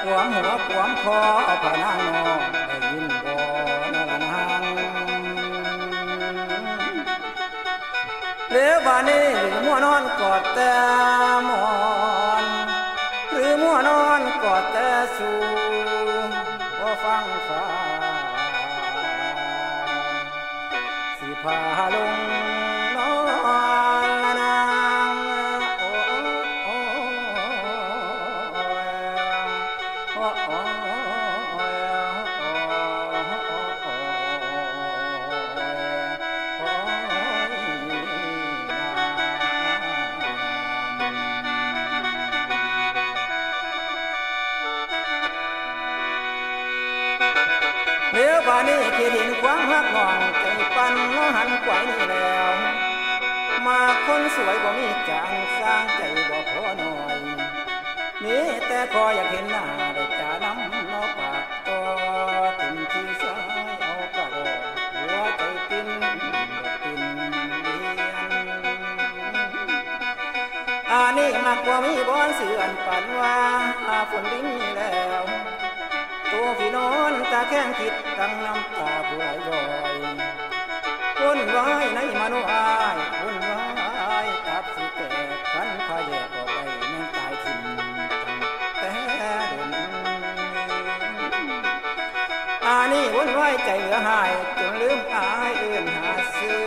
ขวมหัวขวมคอเอาผ้านางนองได้ยินบ่นละนางเหลือบานนี้หรือมัวนอนกอดแต่หมอนหรือมัวนอนกอดแต่สูบ่ฟังฟ้าสิพาลงนอนละนางโอ้โอ้โอ้โอ้เหลือบานนี้คิดเห็นความรักน้องใจปั่นน้องหันไกวนี่แล้วมาคนสวยบ่มีจางสร้างใจบ่พอหน่อยมีแต่ขออยากเห็นหน้าได้จ่าน้ำนอปากต่อติ่มที่ซ้ายเอากระโดดหัวใจปิ้นปิ้นเลียนอันนี้มากกว่ามีบอนเสื่อนปั่นว่าฝนดิ้งแล้วตัวพี่นอนตาแข้งคิดตั้งน้ำตาผู้ไหลลอยวุ่นวายในมโนอายวุ่นวายตับสิแตกขันพาแยกออกไปแม่งตายทิ่มแต่เดินอันนี้วุ่นวายใจเหลือหายจนลืมอายเอื่นหาซื้อ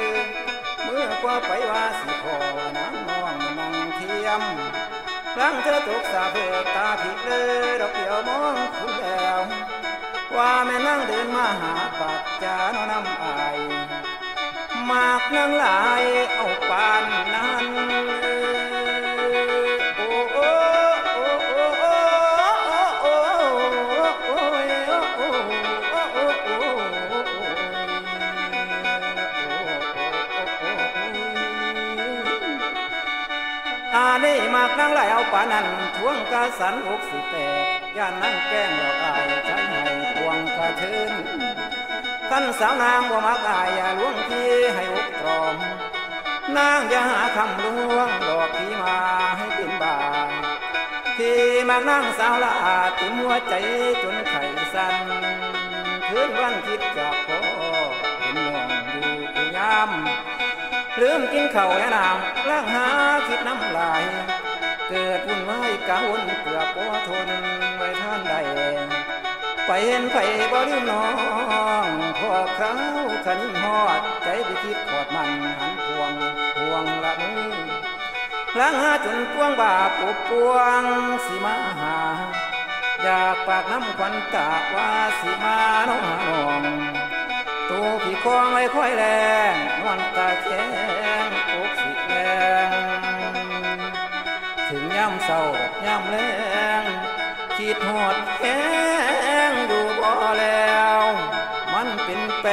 เมื่อกว่าไปว่าสิพอน้ำน้องนั่งเทียมครั้งเธอตกสาเพื่อตาผิดเลยดอกเดียวมองคุณแล้วว่าแม่นั่งเดินมาหาปากจานน้ำอายมากนั่งหลายเอาปานนั้นโอ้โอ้โอ้โอ้โอ้โอ้โอ้โอ้อันนี้มากนั่งหลายเอาปานนั้นทวงกระสันอกสิแตกย่านนั่งแกล้งหลอกอายใช้ให้ทวงกระเชิญขันสาวนางบ่มักอายอย่าล้วงที่ให้อกตรอมนางอย่าหาคำลวงดอกที่มาให้เป็นบาที่มากนั่งสาวละอาติมหัวใจจนไข่สั่นคืนวันคิดจากพ่อเห็นน้องอยู่ยามลืมกินข้าวและน้ำล้างหาคิดน้ำลายเกิดวุ่นวายกะวนเกือบบ่ทนไว้ท่านใดไปเห็นไผบ่ลืมน้องพอคราวขันหอดใจไปคิดขอดมันหันพวงละมือล้างหาจนพวงบาปุบปวงสิมาหาอยากปากน้ำควันตาว่าสิมาน้องหาน้องตัวพี่คล้องไว้ค่อยแรงนอนตาแข็งอกสิแรงถึงย่ำเศร้าย่ำแรงคิดหอดแข็งดูบ่แล้วมันเป็นแป